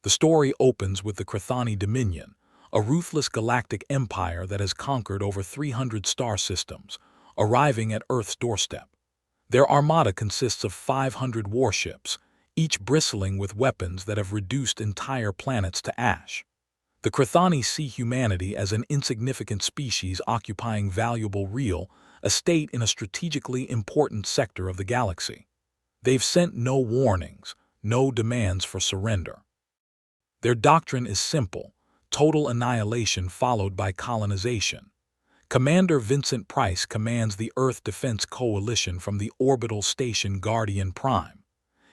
The story opens with the Chthoni Dominion, a ruthless galactic empire that has conquered over 300 star systems, arriving at Earth's doorstep. Their armada consists of 500 warships, each bristling with weapons that have reduced entire planets to ash. The Chthoni see humanity as an insignificant species occupying valuable real estate in a strategically important sector of the galaxy. They've sent no warnings, no demands for surrender. Their doctrine is simple: total annihilation followed by colonization. Commander Vincent Price commands the Earth Defense Coalition from the orbital station Guardian Prime.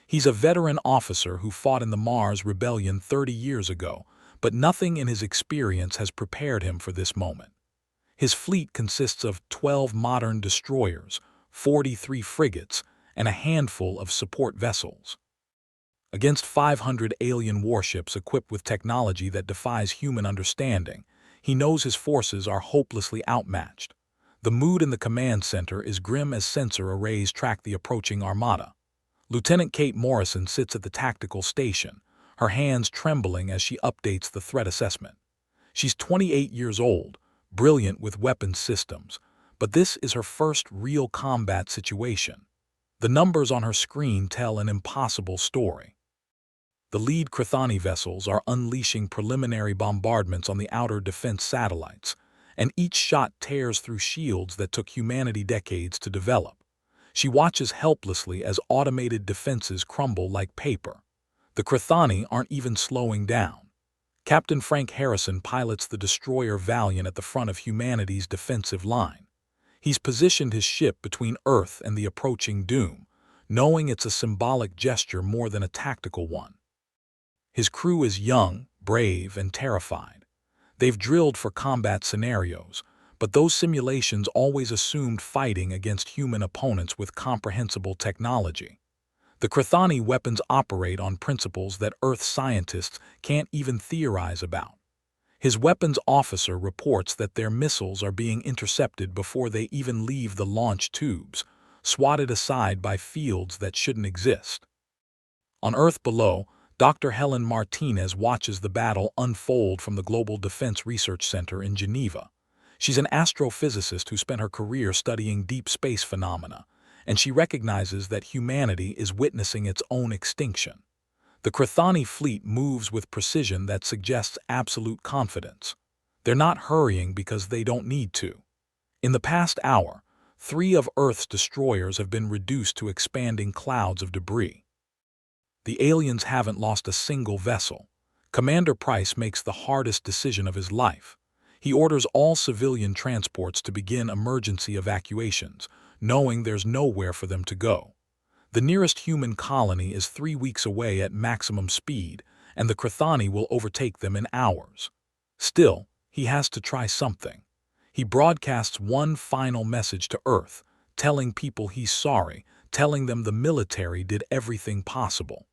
He's a veteran officer who fought in the Mars Rebellion 30 years ago, but nothing in his experience has prepared him for this moment. His fleet consists of 12 modern destroyers, 43 frigates, and a handful of support vessels. Against 500 alien warships equipped with technology that defies human understanding, he knows his forces are hopelessly outmatched. The mood in the command center is grim as sensor arrays track the approaching armada. Lieutenant Kate Morrison sits at the tactical station, her hands trembling as she updates the threat assessment. She's 28 years old, brilliant with weapons systems, but this is her first real combat situation. The numbers on her screen tell an impossible story. The lead Chthoni vessels are unleashing preliminary bombardments on the outer defense satellites, and each shot tears through shields that took humanity decades to develop. She watches helplessly as automated defenses crumble like paper. The Chthoni aren't even slowing down. Captain Frank Harrison pilots the destroyer Valiant at the front of humanity's defensive line. He's positioned his ship between Earth and the approaching doom, knowing it's a symbolic gesture more than a tactical one. His crew is young, brave, and terrified. They've drilled for combat scenarios, but those simulations always assumed fighting against human opponents with comprehensible technology. The Chthoni weapons operate on principles that Earth scientists can't even theorize about. His weapons officer reports that their missiles are being intercepted before they even leave the launch tubes, swatted aside by fields that shouldn't exist. On Earth below, Dr. Helen Martinez watches the battle unfold from the Global Defense Research Center in Geneva. She's an astrophysicist who spent her career studying deep space phenomena, and she recognizes that humanity is witnessing its own extinction. The Chthoni fleet moves with precision that suggests absolute confidence. They're not hurrying because they don't need to. In the past hour, 3 of Earth's destroyers have been reduced to expanding clouds of debris. The aliens haven't lost a single vessel. Commander Price makes the hardest decision of his life. He orders all civilian transports to begin emergency evacuations, knowing there's nowhere for them to go. The nearest human colony is 3 weeks away at maximum speed, and the Chthoni will overtake them in hours. Still, he has to try something. He broadcasts one final message to Earth, telling people he's sorry, telling them the military did everything possible.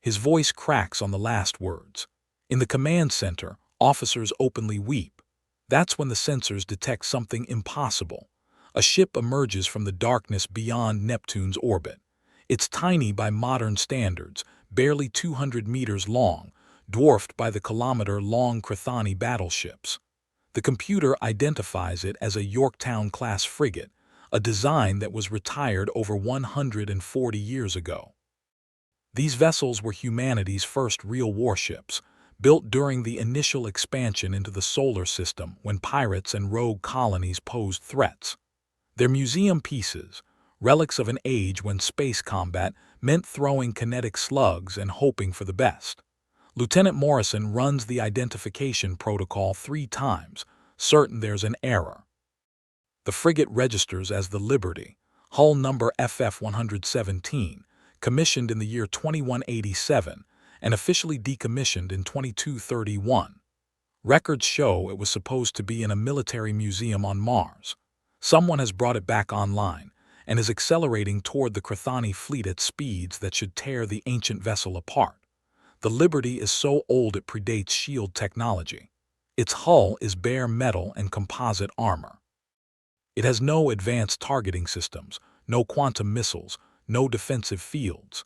His voice cracks on the last words. In the command center, officers openly weep. That's when the sensors detect something impossible. A ship emerges from the darkness beyond Neptune's orbit. It's tiny by modern standards, barely 200 meters long, dwarfed by the kilometer-long Chthoni battleships. The computer identifies it as a Yorktown-class frigate, a design that was retired over 140 years ago. These vessels were humanity's first real warships, built during the initial expansion into the solar system when pirates and rogue colonies posed threats. They're museum pieces, relics of an age when space combat meant throwing kinetic slugs and hoping for the best. Lieutenant Morrison runs the identification protocol 3 times, certain there's an error. The frigate registers as the Liberty, hull number FF-117, commissioned in the year 2187 and officially decommissioned in 2231. Records show it was supposed to be in a military museum on Mars. Someone has brought it back online and is accelerating toward the Chthoni fleet at speeds that should tear the ancient vessel apart. The Liberty is so old it predates shield technology. Its hull is bare metal and composite armor. It has no advanced targeting systems, no quantum missiles, no defensive fields.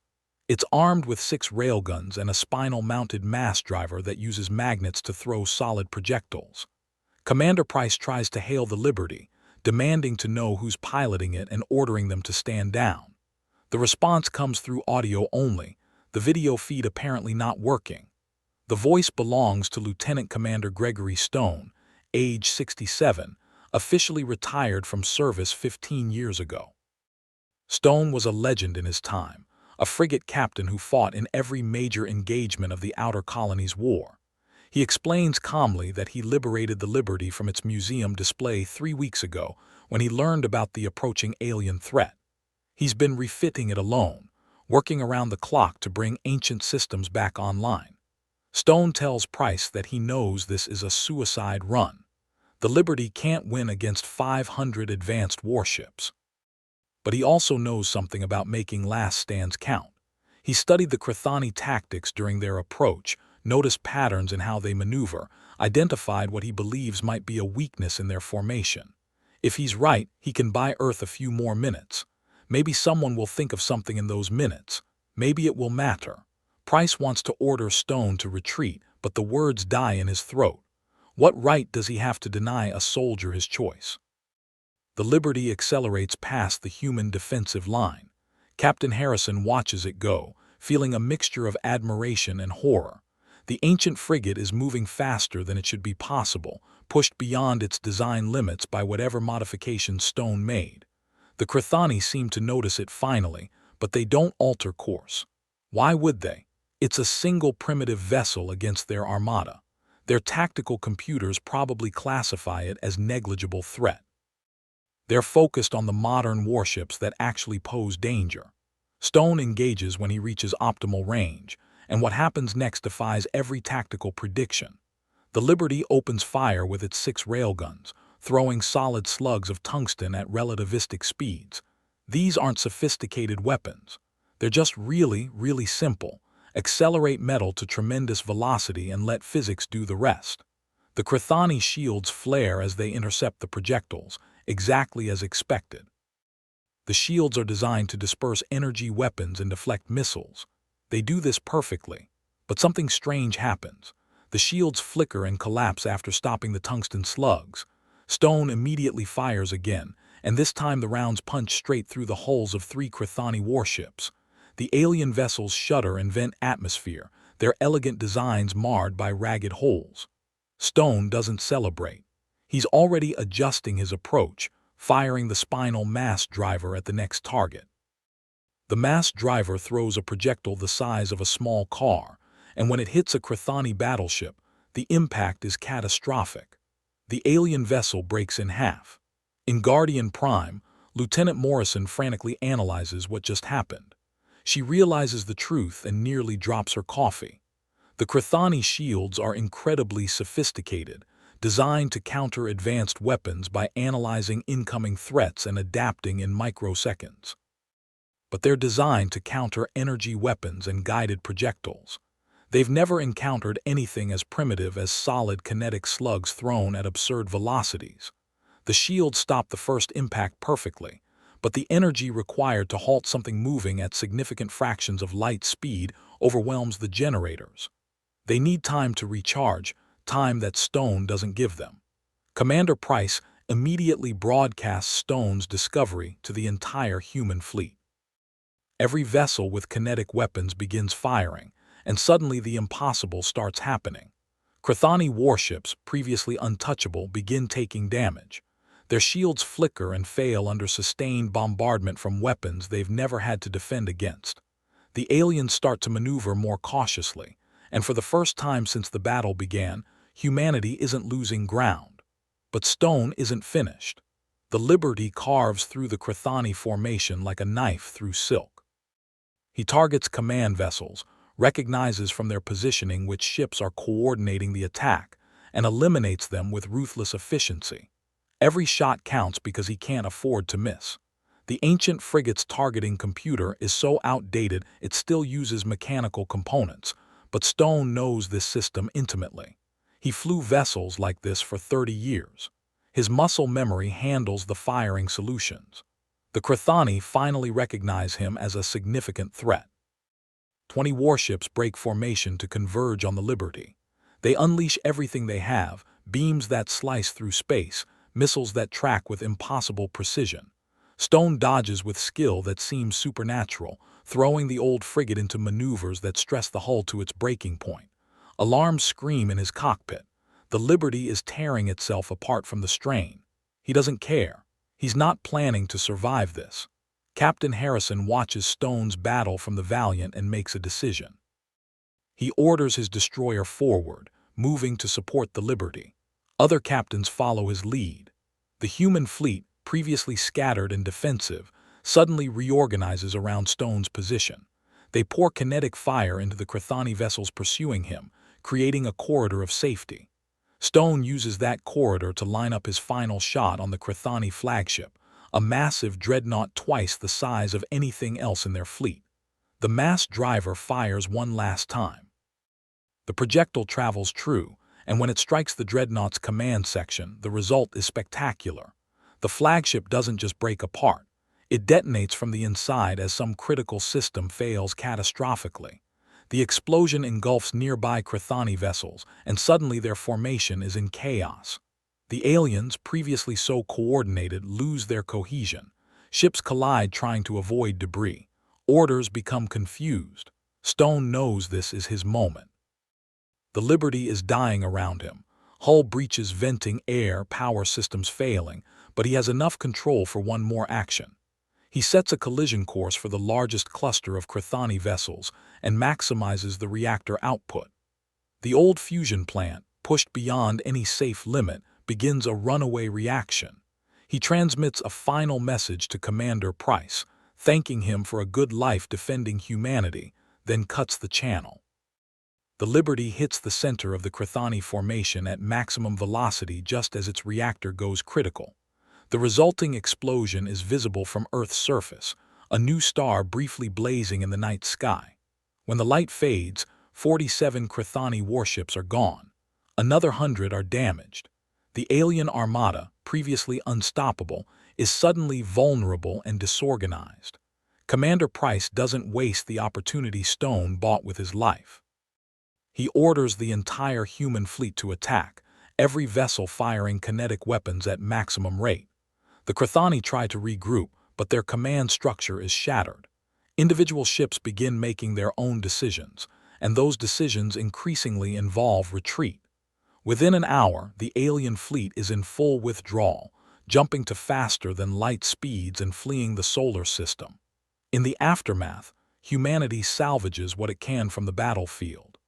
It's armed with 6 railguns and a spinal-mounted mass driver that uses magnets to throw solid projectiles. Commander Price tries to hail the Liberty, demanding to know who's piloting it and ordering them to stand down. The response comes through audio only, the video feed apparently not working. The voice belongs to Lieutenant Commander Gregory Stone, age 67, officially retired from service 15 years ago. Stone was a legend in his time, a frigate captain who fought in every major engagement of the Outer Colonies War. He explains calmly that he liberated the Liberty from its museum display 3 weeks ago when he learned about the approaching alien threat. He's been refitting it alone, working around the clock to bring ancient systems back online. Stone tells Price that he knows this is a suicide run. The Liberty can't win against 500 advanced warships. But he also knows something about making last stands count. He studied the Chthoni tactics during their approach, noticed patterns in how they maneuver, identified what he believes might be a weakness in their formation. If he's right, he can buy Earth a few more minutes. Maybe someone will think of something in those minutes. Maybe it will matter. Price wants to order Stone to retreat, but the words die in his throat. What right does he have to deny a soldier his choice? The Liberty accelerates past the human defensive line. Captain Harrison watches it go, feeling a mixture of admiration and horror. The ancient frigate is moving faster than it should be possible, pushed beyond its design limits by whatever modifications Stone made. The Chthoni seem to notice it finally, but they don't alter course. Why would they? It's a single primitive vessel against their armada. Their tactical computers probably classify it as negligible threat. They're focused on the modern warships that actually pose danger. Stone engages when he reaches optimal range, and what happens next defies every tactical prediction. The Liberty opens fire with its 6 railguns, throwing solid slugs of tungsten at relativistic speeds. These aren't sophisticated weapons. They're just really, really simple. Accelerate metal to tremendous velocity and let physics do the rest. The Chthoni shields flare as they intercept the projectiles, exactly as expected. The shields are designed to disperse energy weapons and deflect missiles. They do this perfectly, but something strange happens. The shields flicker and collapse after stopping the tungsten slugs. Stone immediately fires again, and this time the rounds punch straight through the hulls of 3 Chthoni warships. The alien vessels shudder and vent atmosphere, their elegant designs marred by ragged holes. Stone doesn't celebrate. He's already adjusting his approach, firing the spinal mass driver at the next target. The mass driver throws a projectile the size of a small car, and when it hits a Chthoni battleship, the impact is catastrophic. The alien vessel breaks in half. In Guardian Prime, Lieutenant Morrison frantically analyzes what just happened. She realizes the truth and nearly drops her coffee. The Chthoni shields are incredibly sophisticated, designed to counter advanced weapons by analyzing incoming threats and adapting in microseconds. But they're designed to counter energy weapons and guided projectiles. They've never encountered anything as primitive as solid kinetic slugs thrown at absurd velocities. The shields stop the first impact perfectly, but the energy required to halt something moving at significant fractions of light speed overwhelms the generators. They need time to recharge, time that Stone doesn't give them. Commander Price immediately broadcasts Stone's discovery to the entire human fleet. Every vessel with kinetic weapons begins firing, and suddenly the impossible starts happening. Chthoni warships, previously untouchable, begin taking damage. Their shields flicker and fail under sustained bombardment from weapons they've never had to defend against. The aliens start to maneuver more cautiously, and for the first time since the battle began, humanity isn't losing ground. But Stone isn't finished. The Liberty carves through the Chthoni formation like a knife through silk. He targets command vessels, recognizes from their positioning which ships are coordinating the attack, and eliminates them with ruthless efficiency. Every shot counts because he can't afford to miss. The ancient frigate's targeting computer is so outdated it still uses mechanical components, but Stone knows this system intimately. He flew vessels like this for 30 years. His muscle memory handles the firing solutions. The Chthoni finally recognize him as a significant threat. 20 warships break formation to converge on the Liberty. They unleash everything they have, beams that slice through space, missiles that track with impossible precision. Stone dodges with skill that seems supernatural, throwing the old frigate into maneuvers that stress the hull to its breaking point. Alarms scream in his cockpit. The Liberty is tearing itself apart from the strain. He doesn't care. He's not planning to survive this. Captain Harrison watches Stone's battle from the Valiant and makes a decision. He orders his destroyer forward, moving to support the Liberty. Other captains follow his lead. The human fleet, previously scattered and defensive, suddenly reorganizes around Stone's position. They pour kinetic fire into the Chthoni vessels pursuing him, creating a corridor of safety. Stone uses that corridor to line up his final shot on the Chthoni flagship, a massive dreadnought twice the size of anything else in their fleet. The mass driver fires one last time. The projectile travels true, and when it strikes the dreadnought's command section, the result is spectacular. The flagship doesn't just break apart. It detonates from the inside as some critical system fails catastrophically. The explosion engulfs nearby Chthoni vessels, and suddenly their formation is in chaos. The aliens, previously so coordinated, lose their cohesion. Ships collide trying to avoid debris. Orders become confused. Stone knows this is his moment. The Liberty is dying around him. Hull breaches venting air, power systems failing, but he has enough control for one more action. He sets a collision course for the largest cluster of Chthoni vessels and maximizes the reactor output. The old fusion plant, pushed beyond any safe limit, begins a runaway reaction. He transmits a final message to Commander Price, thanking him for a good life defending humanity, then cuts the channel. The Liberty hits the center of the Chthoni formation at maximum velocity just as its reactor goes critical. The resulting explosion is visible from Earth's surface, a new star briefly blazing in the night sky. When the light fades, 47 Chthoni warships are gone. Another 100 are damaged. The alien armada, previously unstoppable, is suddenly vulnerable and disorganized. Commander Price doesn't waste the opportunity Stone bought with his life. He orders the entire human fleet to attack, every vessel firing kinetic weapons at maximum rate. The Chthoni try to regroup, but their command structure is shattered. Individual ships begin making their own decisions, and those decisions increasingly involve retreat. Within an hour, the alien fleet is in full withdrawal, jumping to faster than light speeds and fleeing the solar system. In the aftermath, humanity salvages what it can from the battlefield.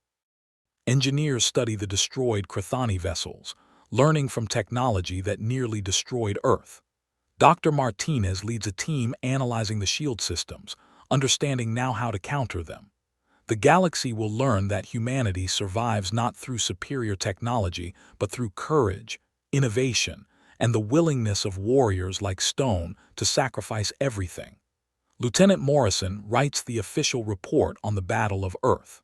Engineers study the destroyed Chthoni vessels, learning from technology that nearly destroyed Earth. Dr. Martinez leads a team analyzing the shield systems, understanding now how to counter them. The galaxy will learn that humanity survives not through superior technology, but through courage, innovation, and the willingness of warriors like Stone to sacrifice everything. Lieutenant Morrison writes the official report on the Battle of Earth.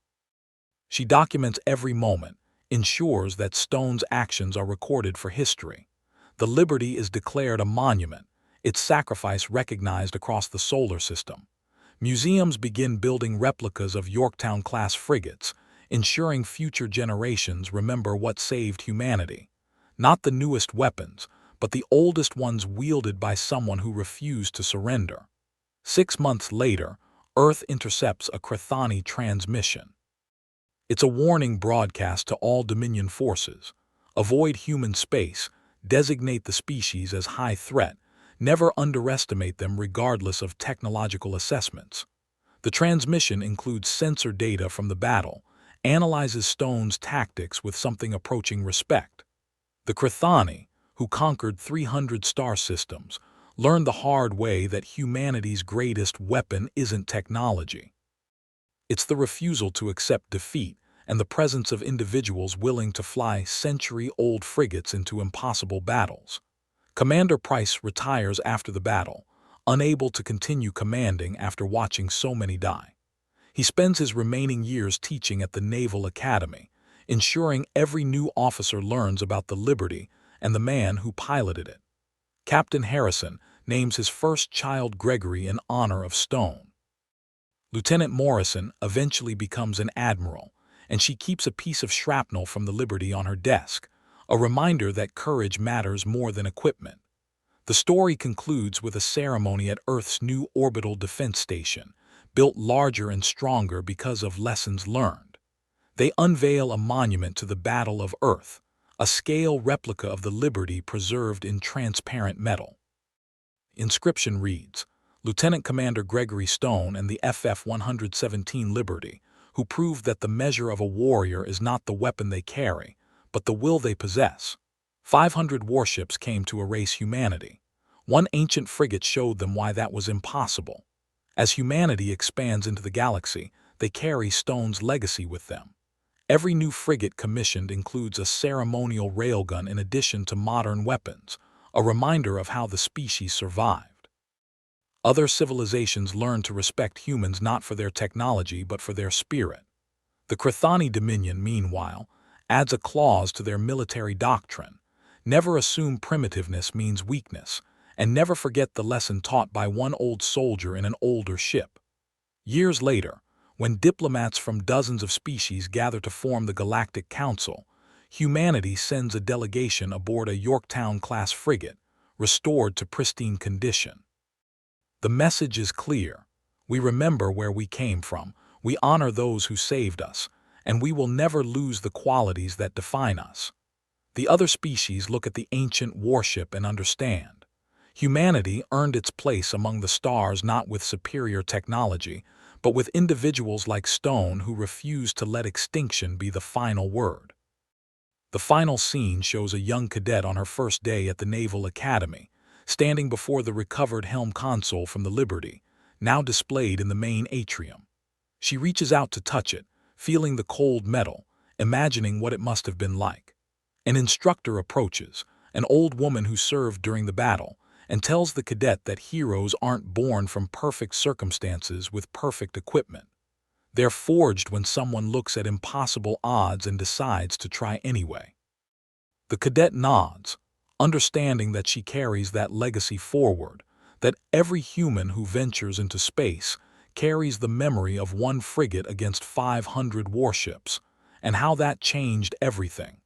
She documents every moment, ensures that Stone's actions are recorded for history. The Liberty is declared a monument, its sacrifice recognized across the solar system. Museums begin building replicas of Yorktown-class frigates, ensuring future generations remember what saved humanity. Not the newest weapons, but the oldest ones wielded by someone who refused to surrender. 6 months later, Earth intercepts a Chthoni transmission. It's a warning broadcast to all Dominion forces. Avoid human space, designate the species as high threat, never underestimate them regardless of technological assessments. The transmission includes sensor data from the battle, analyzes Stone's tactics with something approaching respect. The Chthoni, who conquered 300 star systems, learned the hard way that humanity's greatest weapon isn't technology. It's the refusal to accept defeat and the presence of individuals willing to fly century-old frigates into impossible battles. Commander Price retires after the battle, unable to continue commanding after watching so many die. He spends his remaining years teaching at the Naval Academy, ensuring every new officer learns about the Liberty and the man who piloted it. Captain Harrison names his first child Gregory in honor of Stone. Lieutenant Morrison eventually becomes an admiral, and she keeps a piece of shrapnel from the Liberty on her desk, a reminder that courage matters more than equipment. The story concludes with a ceremony at Earth's new orbital defense station, built larger and stronger because of lessons learned. They unveil a monument to the Battle of Earth, a scale replica of the Liberty preserved in transparent metal. Inscription reads, Lieutenant Commander Gregory Stone and the FF-117 Liberty, who proved that the measure of a warrior is not the weapon they carry, but the will they possess. 500 warships came to erase humanity. One ancient frigate showed them why that was impossible. As humanity expands into the galaxy, they carry Stone's legacy with them. Every new frigate commissioned includes a ceremonial railgun in addition to modern weapons, a reminder of how the species survived. Other civilizations learned to respect humans not for their technology but for their spirit. The Chthoni Dominion, meanwhile, adds a clause to their military doctrine: never assume primitiveness means weakness, and never forget the lesson taught by one old soldier in an older ship. Years later, when diplomats from dozens of species gather to form the Galactic Council, humanity sends a delegation aboard a Yorktown-class frigate, restored to pristine condition. The message is clear. We remember where we came from, we honor those who saved us, and we will never lose the qualities that define us. The other species look at the ancient warship and understand. Humanity earned its place among the stars not with superior technology, but with individuals like Stone who refused to let extinction be the final word. The final scene shows a young cadet on her first day at the Naval Academy, standing before the recovered helm console from the Liberty, now displayed in the main atrium. She reaches out to touch it, feeling the cold metal, imagining what it must have been like. An instructor approaches, an old woman who served during the battle, and tells the cadet that heroes aren't born from perfect circumstances with perfect equipment. They're forged when someone looks at impossible odds and decides to try anyway. The cadet nods, understanding that she carries that legacy forward, that every human who ventures into space carries the memory of one frigate against 500 warships, and how that changed everything.